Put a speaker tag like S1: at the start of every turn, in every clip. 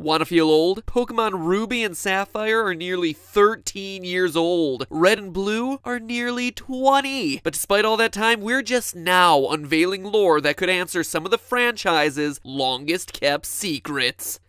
S1: Wanna feel old? Pokemon Ruby and Sapphire are nearly 13 years old. Red and Blue are nearly 20. But despite all that time, we're just now unveiling lore that could answer some of the franchise's longest kept secrets.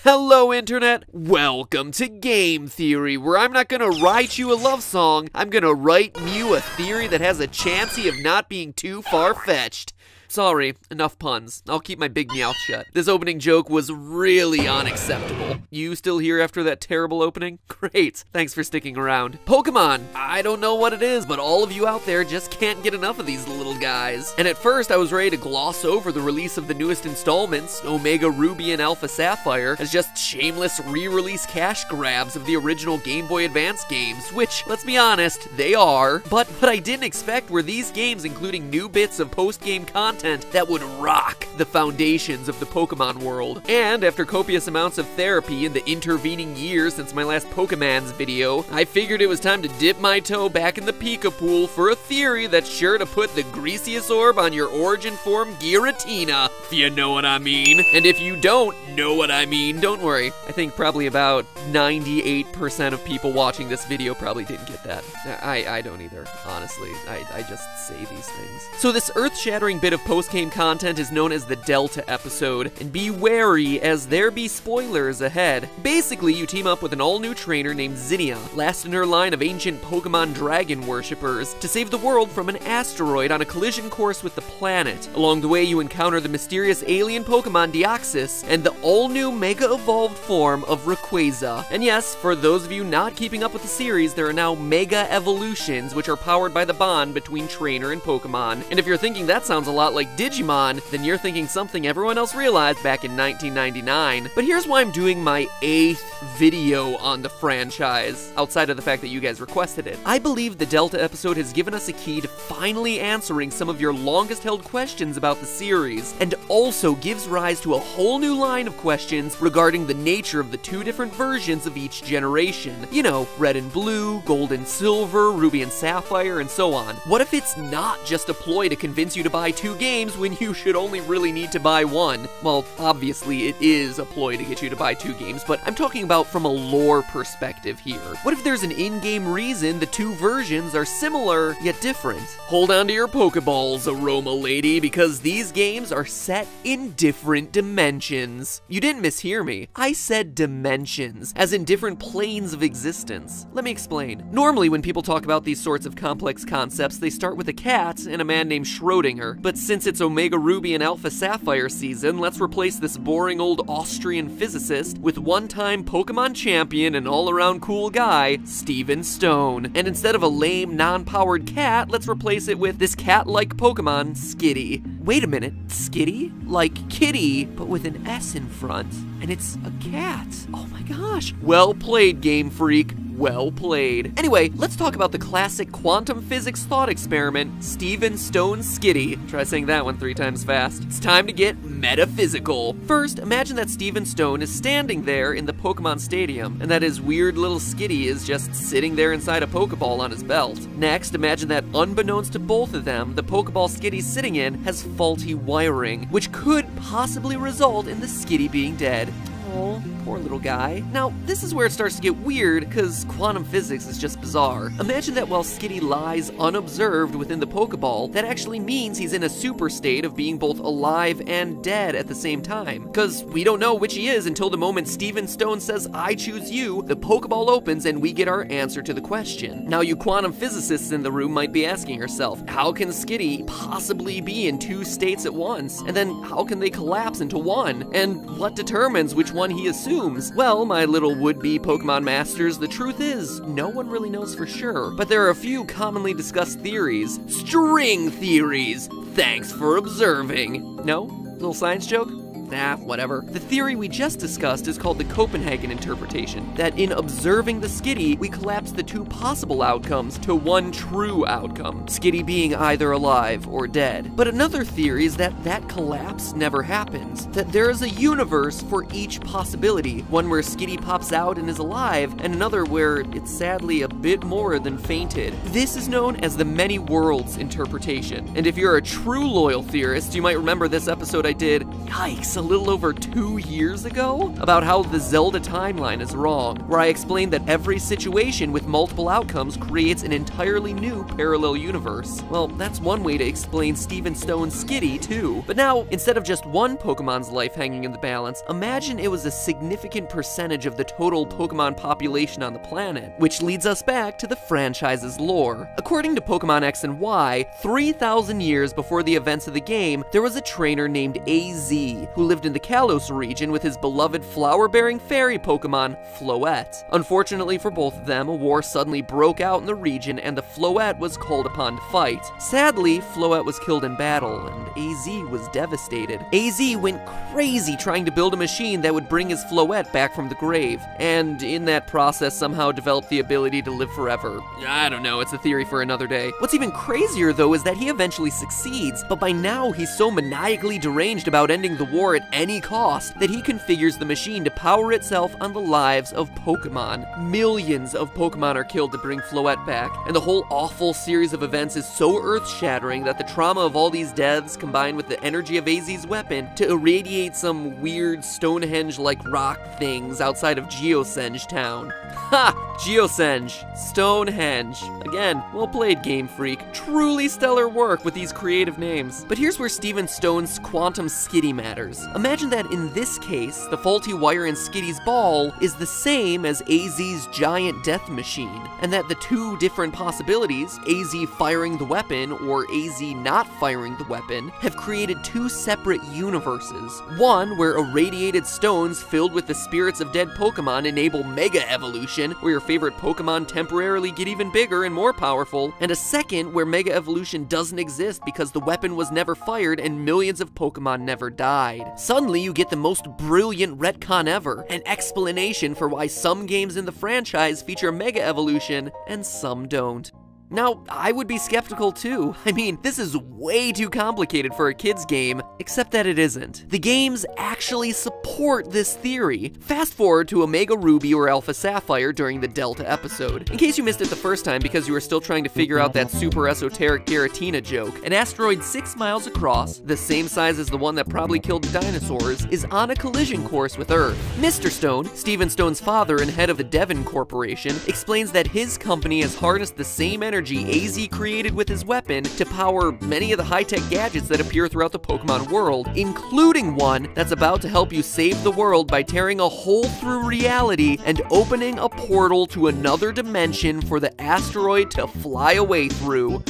S1: Hello, Internet! Welcome to Game Theory, where I'm not gonna write you a love song, I'm gonna write you a theory that has a chancey of not being too far-fetched. Sorry, enough puns. I'll keep my big mouth shut. This opening joke was really unacceptable. You still here after that terrible opening? Great, thanks for sticking around. Pokemon! I don't know what it is, but all of you out there just can't get enough of these little guys. And at first, I was ready to gloss over the release of the newest installments, Omega Ruby and Alpha Sapphire, as just shameless re-release cash grabs of the original Game Boy Advance games, which, let's be honest, they are. But what I didn't expect were these games including new bits of post-game content that would rock the foundations of the Pokemon world. And after copious amounts of therapy in the intervening years since my last Pokemans video, I figured it was time to dip my toe back in the Pika pool for a theory that's sure to put the greasiest orb on your Origin Form Giratina, if you know what I mean. And if you don't know what I mean, don't worry. I think probably about 98% of people watching this video probably didn't get that. I don't either, honestly. I just say these things. So this earth-shattering bit of post-game content is known as the Delta episode, and be wary as there be spoilers ahead. Basically, you team up with an all-new trainer named Zinnia, last in her line of ancient Pokemon dragon worshippers, to save the world from an asteroid on a collision course with the planet. Along the way, you encounter the mysterious alien Pokemon Deoxys, and the all-new Mega-evolved form of Rayquaza. And yes, for those of you not keeping up with the series, there are now Mega Evolutions, which are powered by the bond between trainer and Pokemon. And if you're thinking that sounds a lot like Digimon, then you're thinking something everyone else realized back in 1999. But here's why I'm doing my 8th video on the franchise, outside of the fact that you guys requested it. I believe the Delta episode has given us a key to finally answering some of your longest held questions about the series, and also gives rise to a whole new line of questions regarding the nature of the two different versions of each generation. You know, Red and Blue, Gold and Silver, Ruby and Sapphire, and so on. What if it's not just a ploy to convince you to buy two games when you should only really need to buy one? Well, obviously it is a ploy to get you to buy two games, but I'm talking about from a lore perspective here. What if there's an in-game reason the two versions are similar yet different? Hold on to your Pokeballs, Aroma Lady, because these games are set in different dimensions. You didn't mishear me. I said dimensions, as in different planes of existence. Let me explain. Normally when people talk about these sorts of complex concepts, they start with a cat and a man named Schrodinger, but since it's Omega Ruby and Alpha Sapphire season, let's replace this boring old Austrian physicist with one-time Pokemon champion and all-around cool guy, Steven Stone. And instead of a lame, non-powered cat, let's replace it with this cat-like Pokemon, Skitty. Wait a minute, Skitty? Like kitty, but with an S in front. And it's a cat. Oh my gosh. Well played, Game Freak. Well played. Anyway, let's talk about the classic quantum physics thought experiment, Steven Stone Skitty. Try saying that one 3 times fast. It's time to get metaphysical. First, imagine that Steven Stone is standing there in the Pokemon Stadium, and that his weird little Skitty is just sitting there inside a Pokeball on his belt. Next, imagine that unbeknownst to both of them, the Pokeball Skitty's sitting in has faulty wiring, which could possibly result in the Skitty being dead. Oh, poor little guy. Now, this is where it starts to get weird, because quantum physics is just bizarre. Imagine that while Skitty lies unobserved within the Pokeball, that actually means he's in a super state of being both alive and dead at the same time. Because we don't know which he is until the moment Steven Stone says, "I choose you," the Pokeball opens and we get our answer to the question. Now, you quantum physicists in the room might be asking yourself, how can Skitty possibly be in 2 states at once? And then how can they collapse into one? And what determines which one he assumes? Well, my little would-be Pokemon masters, the truth is, no one really knows for sure. But there are a few commonly discussed theories. String theories! Thanks for observing. No? Little science joke? whatever. The theory we just discussed is called the Copenhagen interpretation, that in observing the Skitty, we collapse the two possible outcomes to one true outcome, Skitty being either alive or dead. But another theory is that that collapse never happens, that there is a universe for each possibility, one where Skitty pops out and is alive, and another where it's sadly a bit more than fainted. This is known as the many worlds interpretation. And if you're a true loyal theorist, you might remember this episode I did, yikes, a little over 2 years ago, about how the Zelda timeline is wrong, where I explained that every situation with multiple outcomes creates an entirely new parallel universe. Well, that's one way to explain Steven Stone's Skitty, too. But now, instead of just one Pokemon's life hanging in the balance, imagine it was a significant percentage of the total Pokemon population on the planet, which leads us back to the franchise's lore. According to Pokemon X and Y, 3,000 years before the events of the game, there was a trainer named AZ, who lived in the Kalos region with his beloved flower-bearing fairy Pokemon, Floette. Unfortunately for both of them, a war suddenly broke out in the region and the Floette was called upon to fight. Sadly, Floette was killed in battle, and AZ was devastated. AZ went crazy trying to build a machine that would bring his Floette back from the grave, and in that process somehow developed the ability to live forever. I don't know, it's a theory for another day. What's even crazier though is that he eventually succeeds, but by now he's so maniacally deranged about ending the war at any cost that he configures the machine to power itself on the lives of Pokemon. Millions of Pokemon are killed to bring Floette back, and the whole awful series of events is so earth-shattering that the trauma of all these deaths combined with the energy of AZ's weapon to irradiate some weird Stonehenge-like rock things outside of Geosenge Town. Ha! Geosenge. Stonehenge. Again, well played, Game Freak. Truly stellar work with these creative names. But here's where Steven Stone's Quantum Skitty matters. Imagine that in this case, the faulty wire in Skitty's ball is the same as AZ's giant death machine, and that the two different possibilities, AZ firing the weapon or AZ not firing the weapon, have created two separate universes. One where irradiated stones filled with the spirits of dead Pokemon enable Mega Evolution, where your favorite Pokemon temporarily get even bigger and more powerful, and a second where Mega Evolution doesn't exist because the weapon was never fired and millions of Pokemon never died. Suddenly you get the most brilliant retcon ever, an explanation for why some games in the franchise feature Mega Evolution and some don't. Now, I would be skeptical too. I mean, this is way too complicated for a kid's game, except that it isn't. The games actually support this theory. Fast forward to Omega Ruby or Alpha Sapphire during the Delta episode. In case you missed it the first time because you were still trying to figure out that super esoteric Giratina joke, an asteroid 6 miles across, the same size as the one that probably killed the dinosaurs, is on a collision course with Earth. Mr. Stone, Steven Stone's father and head of the Devon Corporation, explains that his company has harnessed the same energy AZ created with his weapon to power many of the high-tech gadgets that appear throughout the Pokemon world, including one that's about to help you save the world by tearing a hole through reality and opening a portal to another dimension for the asteroid to fly away through.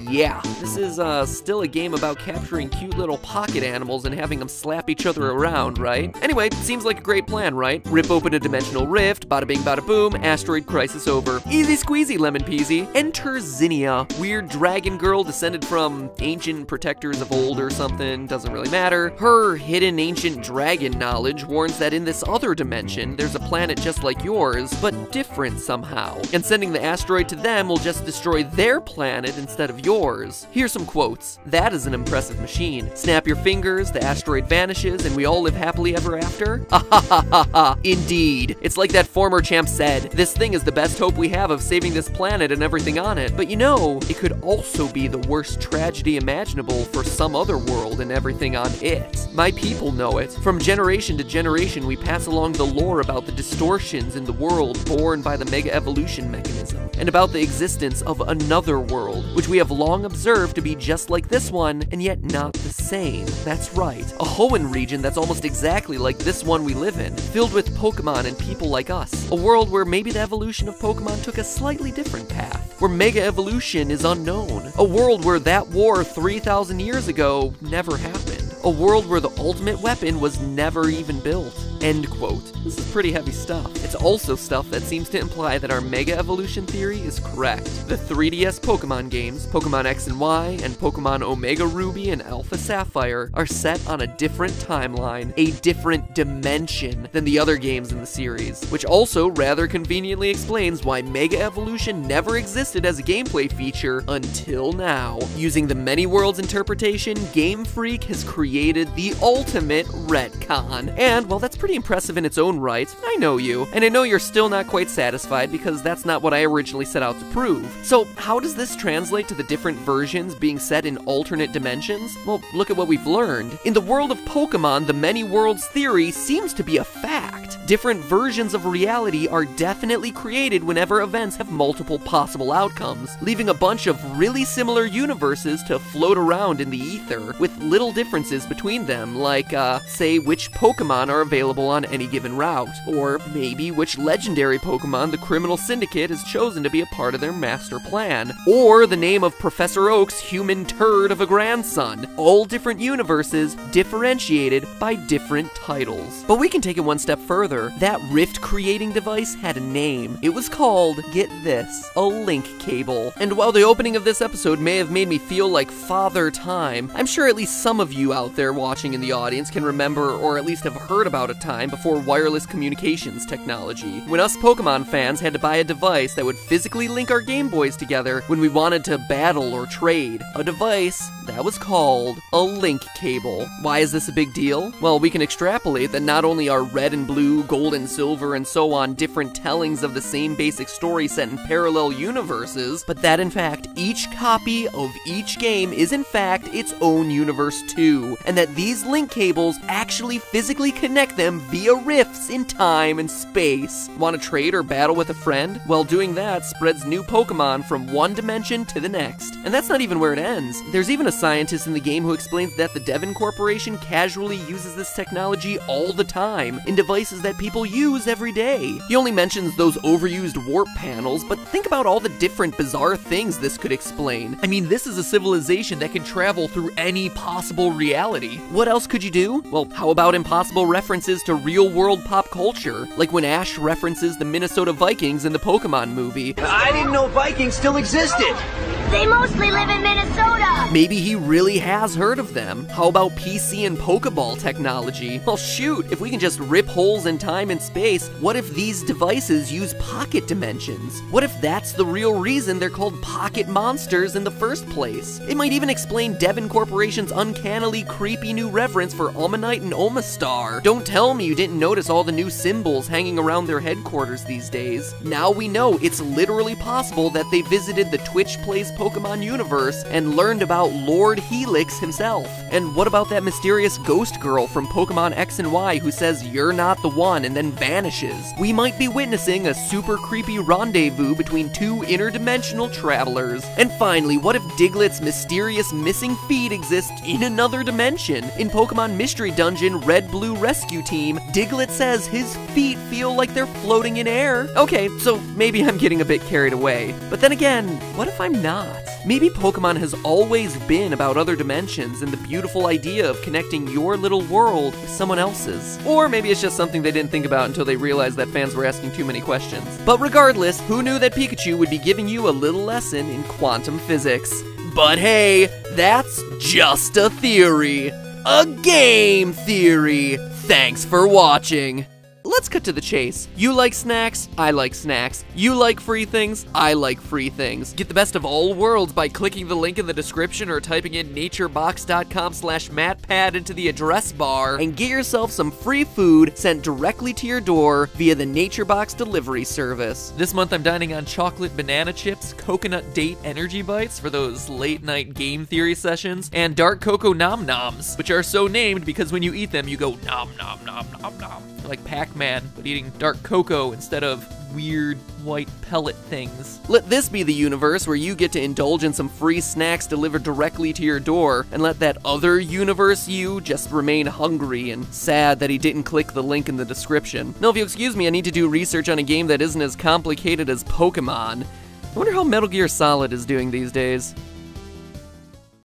S1: Yeah, this is still a game about capturing cute little pocket animals and having them slap each other around, right? Anyway, seems like a great plan, right? Rip open a dimensional rift, bada bing bada boom, asteroid crisis over. Easy squeezy, lemon peasy. Enter Zinnia, weird dragon girl descended from ancient protectors of old or something, doesn't really matter. Her hidden ancient dragon knowledge warns that in this other dimension, there's a planet just like yours, but different somehow. And sending the asteroid to them will just destroy their planet instead of yours. Here's some quotes. That is an impressive machine. Snap your fingers, the asteroid vanishes, and we all live happily ever after? Ah ha ha ha ha. Indeed. It's like that former champ said, this thing is the best hope we have of saving this planet and everything on it. But you know, it could also be the worst tragedy imaginable for some other world and everything on it. My people know it. From generation to generation, we pass along the lore about the distortions in the world born by the Mega Evolution mechanism, and about the existence of another world, which we have long observed to be just like this one, and yet not the same. That's right, a Hoenn region that's almost exactly like this one we live in, filled with Pokemon and people like us. A world where maybe the evolution of Pokemon took a slightly different path, where Mega Evolution is unknown. A world where that war 3,000 years ago never happened. A world where the ultimate weapon was never even built. end quote. This is pretty heavy stuff. It's also stuff that seems to imply that our Mega Evolution theory is correct. The 3DS Pokemon games, Pokemon X and Y, and Pokemon Omega Ruby and Alpha Sapphire, are set on a different timeline, a different dimension than the other games in the series, which also rather conveniently explains why Mega Evolution never existed as a gameplay feature until now. Using the many worlds interpretation, Game Freak has created the ultimate retcon. And while that's pretty impressive in its own right, I know you, and I know you're still not quite satisfied because that's not what I originally set out to prove. So how does this translate to the different versions being set in alternate dimensions? Well, look at what we've learned. In the world of Pokemon, the many worlds theory seems to be a fact. Different versions of reality are definitely created whenever events have multiple possible outcomes, leaving a bunch of really similar universes to float around in the ether, with little differences between them, like, say, which Pokemon are available on any given route, or maybe which legendary Pokemon the criminal syndicate has chosen to be a part of their master plan, or the name of Professor Oak's human turd of a grandson. All different universes, differentiated by different titles. But we can take it one step further. That rift-creating device had a name. It was called, get this, a link cable. And while the opening of this episode may have made me feel like Father Time, I'm sure at least some of you out there watching in the audience can remember or at least have heard about a time before wireless communications technology, when us Pokemon fans had to buy a device that would physically link our Game Boys together when we wanted to battle or trade. A device that was called a link cable. Why is this a big deal? Well, we can extrapolate that not only are red and blue, gold and silver, and so on different tellings of the same basic story set in parallel universes, but that in fact each copy of each game is in fact its own universe too, and that these link cables actually physically connect them via rifts in time and space. Want to trade or battle with a friend? Well, doing that spreads new Pokemon from one dimension to the next. And that's not even where it ends. There's even a scientist in the game who explains that the Devon Corporation casually uses this technology all the time in devices that people use every day. He only mentions those overused warp panels, but think about all the different bizarre things this could explain. I mean, this is a civilization that can travel through any possible reality. What else could you do? Well, how about impossible references to real-world pop culture? Like when Ash references the Minnesota Vikings in the Pokemon movie.
S2: I didn't know Vikings still existed!
S3: They mostly live in Minnesota!
S1: Maybe he really has heard of them. How about PC and Pokeball technology? Well, shoot, if we can just rip holes in time and space, what if these devices use pocket dimensions? What if that's the real reason they're called pocket monsters in the first place? It might even explain Devon Corporation's uncannily creepy new reverence for Omanite and Omastar. Don't tell me you didn't notice all the new symbols hanging around their headquarters these days. Now we know it's literally possible that they visited the Twitch Plays Pokemon universe and learned about Lord Helix himself. And what about that mysterious ghost girl from Pokemon X and Y who says you're not the one and then vanishes? We might be witnessing a super creepy rendezvous between two interdimensional travelers. And finally, what if Diglett's mysterious missing feet exists in another dimension? In Pokemon Mystery Dungeon Red Blue Rescue Team, Diglett says his feet feel like they're floating in air. Okay, so maybe I'm getting a bit carried away. But then again, what if I'm not? Maybe Pokemon has always been about other dimensions and the beautiful idea of connecting your little world with someone else's. Or maybe it's just something they didn't think about until they realized that fans were asking too many questions. But regardless, who knew that Pikachu would be giving you a little lesson in quantum physics? But hey, that's just a theory. A game theory. Thanks for watching. Let's cut to the chase. You like snacks? I like snacks. You like free things? I like free things. Get the best of all worlds by clicking the link in the description or typing in naturebox.com/MattPad into the address bar and get yourself some free food sent directly to your door via the NatureBox delivery service. This month I'm dining on chocolate banana chips, coconut date energy bites for those late night game theory sessions, and dark cocoa nom noms, which are so named because when you eat them you go nom nom nom nom nom. Like Pac-Man, but eating dark cocoa instead of weird white pellet things. Let this be the universe where you get to indulge in some free snacks delivered directly to your door, and let that other universe you just remain hungry and sad that he didn't click the link in the description. Now, if you'll excuse me, I need to do research on a game that isn't as complicated as Pokemon. I wonder how Metal Gear Solid is doing these days.